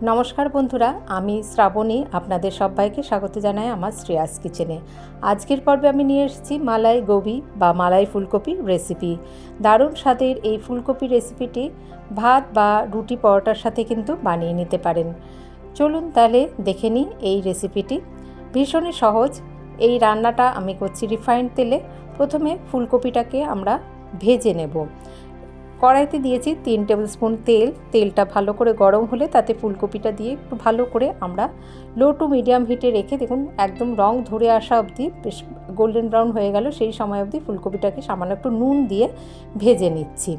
নমস্কার বন্ধুরা, আমি শ্রাবণী আপনাদের সবাইকে স্বাগত জানাই আমার শ্রেয়াস কিচেনে। আজকের পর্বে আমি নিয়ে এসেছি মালাই গোবি বা মালাই ফুলকপির রেসিপি। দারুণ স্বাদের এই ফুলকপি রেসিপিটি ভাত বা রুটি পরোটার সাথে কিন্তু বানিয়ে নিতে পারেন। চলুন তাহলে দেখে নিই এই রেসিপিটি। ভীষণই সহজ। এই রান্নাটা আমি করছি রিফাইন্ড তেলে। প্রথমে ফুলকপিটাকে আমরা ভেজে নেব। কড়াইতে দিয়েছি 3 টেবিল স্পুন তেল। তেলটা ভালো করে গরম হলে তাতে ফুলকপিটা দিয়ে একটু ভালো করে আমরা লো টু মিডিয়াম হিটে রেখে দেখুন একদম রং ধরে আসা অবধি, বেশ গোল্ডেন ব্রাউন হয়ে গেল সেই সময় অবধি ফুলকপিটাকে সামান্য একটু নুন দিয়ে ভেজে নিচ্ছি।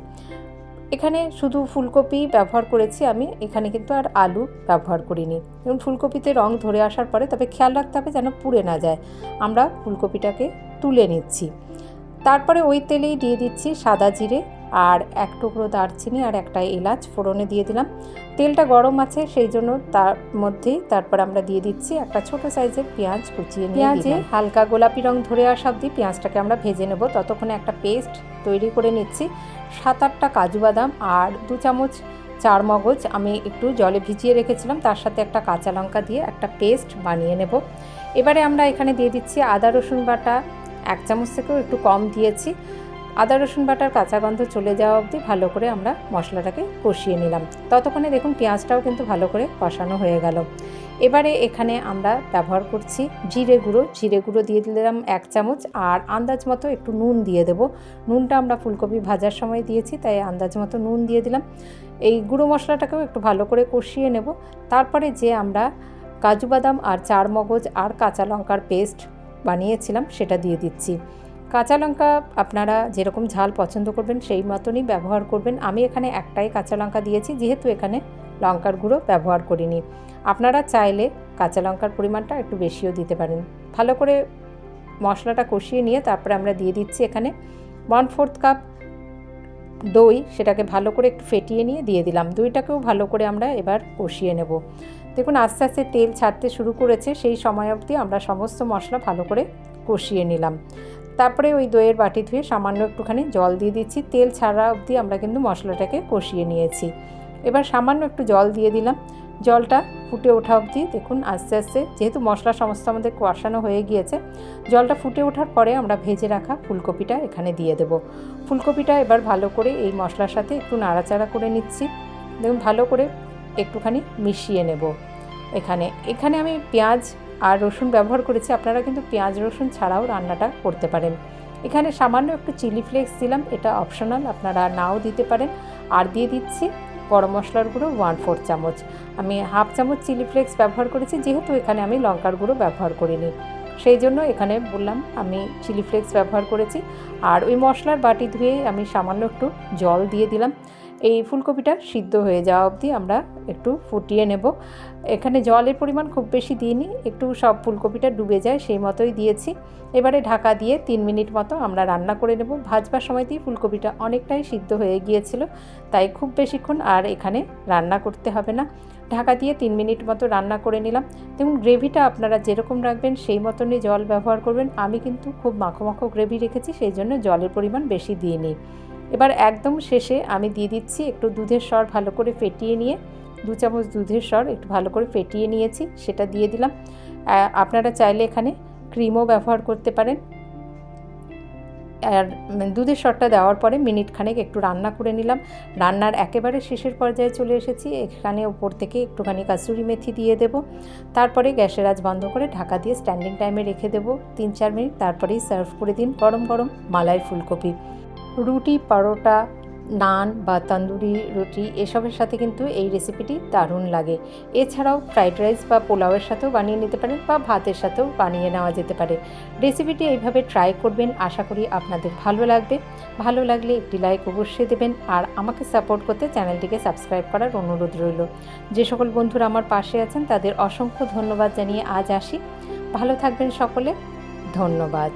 এখানে শুধু ফুলকপি ব্যবহার করেছি আমি, এখানে কিন্তু আর আলু ব্যবহার করিনি। এবং ফুলকপিতে রং ধরে আসার পরে তবে খেয়াল রাখতে হবে যেন পুড়ে না যায়। আমরা ফুলকপিটাকে তুলে নিচ্ছি। তারপরে ওই তেলেই দিয়ে দিচ্ছি সাদা জিরে আর 1 টুকরো দারচিনি আর একটা এলাচ ফোড়নে দিয়ে দিলাম। তেলটা গরম আছে সেই জন্য তার মধ্যেই তারপর আমরা দিয়ে দিচ্ছি একটা ছোট সাইজের পেঁয়াজ কুচিয়ে নিয়ে পেঁয়াজে হালকা গোলাপি রং ধরে আসা অবধি পেঁয়াজটাকে আমরা ভেজে নেব। ততক্ষণে একটা পেস্ট তৈরি করে নিচ্ছি। 7-8টা কাজু বাদাম আর 2 চামচ চার মগজ আমি একটু জলে ভিজিয়ে রেখেছিলাম, তার সাথে একটা কাঁচা লঙ্কা দিয়ে একটা পেস্ট বানিয়ে নেব। এবারে আমরা এখানে দিয়ে দিচ্ছি আদা রসুন বাটা 1 চামচ থেকেও একটু কম দিয়েছি। আদা রসুন বাটার কাঁচা গন্ধ চলে যাওয়া অবধি ভালো করে আমরা মশলাটাকে কষিয়ে নিলাম। ততক্ষণে দেখুন পেঁয়াজটাও কিন্তু ভালো করে কষানো হয়ে গেল। এবারে এখানে আমরা ব্যবহার করছি জিরে গুঁড়ো দিয়ে দিলাম 1 চামচ আর আন্দাজ মতো একটু নুন দিয়ে দেব। নুনটা আমরা ফুলকপি ভাজার সময় দিয়েছি, তাই আন্দাজ মতো নুন দিয়ে দিলাম। এই গুঁড়ো মশলাটাকেও একটু ভালো করে কষিয়ে নেব। তারপরে যে আমরা কাজু বাদাম আর চার মগজ আর কাঁচা লঙ্কার পেস্ট বানিয়েছিলাম সেটা দিয়ে দিচ্ছি। কাঁচা লঙ্কা আপনারা যেরকম ঝাল পছন্দ করবেন সেই মতনই ব্যবহার করবেন। আমি এখানে একটাই কাঁচা লঙ্কা দিয়েছি, যেহেতু এখানে লঙ্কার গুঁড়ো ব্যবহার করিনি। আপনারা চাইলে কাঁচা লঙ্কার পরিমাণটা একটু বেশিও দিতে পারেন। ভালো করে মশলাটা কষিয়ে নিয়ে তারপরে আমরা দিয়ে দিচ্ছি এখানে 1/4 কাপ দই। সেটাকে ভালো করে একটু ফেটিয়ে নিয়ে দিয়ে দিলাম। দইটাকেও ভালো করে আমরা এবার কষিয়ে নেব। দেখুন আস্তে আস্তে তেল ছাড়তে শুরু করেছে, সেই সময় অবধি আমরা সমস্ত মশলা ভালো করে কষিয়ে নিলাম। তারপরে ওই দইয়ের বাটি ধুয়ে সামান্য একটুখানি জল দিয়ে দিচ্ছি। তেল ছাড়া অবধি আমরা কিন্তু মশলাটাকে কষিয়ে নিয়েছি। এবার সামান্য একটু জল দিয়ে দিলাম। জলটা ফুটে ওঠা অবধি দেখুন আস্তে আস্তে, যেহেতু মশলা সমস্ত আমাদের কষানো হয়ে গিয়েছে, জলটা ফুটে ওঠার পরে আমরা ভেজে রাখা ফুলকপিটা এখানে দিয়ে দেব। ফুলকপিটা এবার ভালো করে এই মশলার সাথে একটু নাড়াচাড়া করে নিচ্ছি। দেখুন ভালো করে একটুখানি মিশিয়ে নেব। এখানে আমি পেঁয়াজ আর রসুন ব্যবহার করেছি। আপনারা কিন্তু পেঁয়াজ রসুন ছাড়াও রান্নাটা করতে পারেন। এখানে সামান্য একটু চিলি ফ্লেক্স দিলাম, এটা অপশনাল, আপনারা নাও দিতে পারেন। আর দিয়ে দিচ্ছি গরম মশলার গুঁড়ো 1/4 চামচ। আমি 1/2 চামচ চিলি ফ্লেক্স ব্যবহার করেছি, যেহেতু এখানে আমি লঙ্কার গুঁড়ো ব্যবহার করিনি, সেই জন্য এখানে বললাম আমি চিলি ফ্লেক্স ব্যবহার করেছি। আর ওই মশলার বাটি ধুয়ে আমি সামান্য একটু জল দিয়ে দিলাম। এই ফুলকপিটা সিদ্ধ হয়ে যাওয়া অবধি আমরা একটু ফুটিয়ে নেব। এখানে জলের পরিমাণ খুব বেশি দিইনি, একটু সব ফুলকপিটা ডুবে যায় সেই মতোই দিয়েছি। এবারে ঢাকা দিয়ে 3 মিনিট মতো আমরা রান্না করে নেব। ভাজবার সময়তেই ফুলকপিটা অনেকটাই সিদ্ধ হয়ে গিয়েছিল, তাই খুব বেশিক্ষণ আর এখানে রান্না করতে হবে না। ঢাকা দিয়ে 3 মিনিট মতো রান্না করে নিলাম। দেখুন গ্রেভিটা আপনারা যেরকম রাখবেন সেই মতনই জল ব্যবহার করবেন। আমি কিন্তু খুব মাখো মাখো গ্রেভি রেখেছি, সেই জন্য জলের পরিমাণ বেশি দিইনি। এবার একদম শেষে আমি দিয়ে দিচ্ছি একটু দুধের সর ভালো করে ফেটিয়ে নিয়ে, 2 চামচ দুধের সর একটু ভালো করে ফেটিয়ে নিয়েছি, সেটা দিয়ে দিলাম। আপনারা চাইলে এখানে ক্রিমও ব্যবহার করতে পারেন। আর দুধের সরটা দেওয়ার পরে মিনিট খানেক একটু রান্না করে নিলাম। রান্নার একেবারে শেষের পর্যায়ে চলে এসেছি। এখানে ওপর থেকে একটুখানি কাসুরি মেথি দিয়ে দেব। তারপরে গ্যাসের আঁচ বন্ধ করে ঢাকা দিয়ে স্ট্যান্ডিং টাইমে রেখে দেব 3-4 মিনিট। তারপরেই সার্ভ করে দিন গরম গরম মালাই ফুলকপি। রুটি, পরোটা, নান বা তন্দুরি রুটি এসবের সাথে কিন্তু এই রেসিপিটি দারুণ লাগে। এছাড়াও ফ্রাইড রাইস বা পোলাওয়ের সাথেও বানিয়ে নিতে পারেন বা ভাতের সাথেও বানিয়ে নেওয়া যেতে পারে। রেসিপিটি এইভাবে ট্রাই করবেন, আশা করি আপনাদের ভালো লাগবে। ভালো লাগলে একটি লাইক অবশ্যই দেবেন আর আমাকে সাপোর্ট করতে চ্যানেলটিকে সাবস্ক্রাইব করার অনুরোধ রইল। যে সকল বন্ধুরা আমার পাশে আছেন তাদের অসংখ্য ধন্যবাদ জানিয়ে আজ আসি। ভালো থাকবেন সকলে, ধন্যবাদ।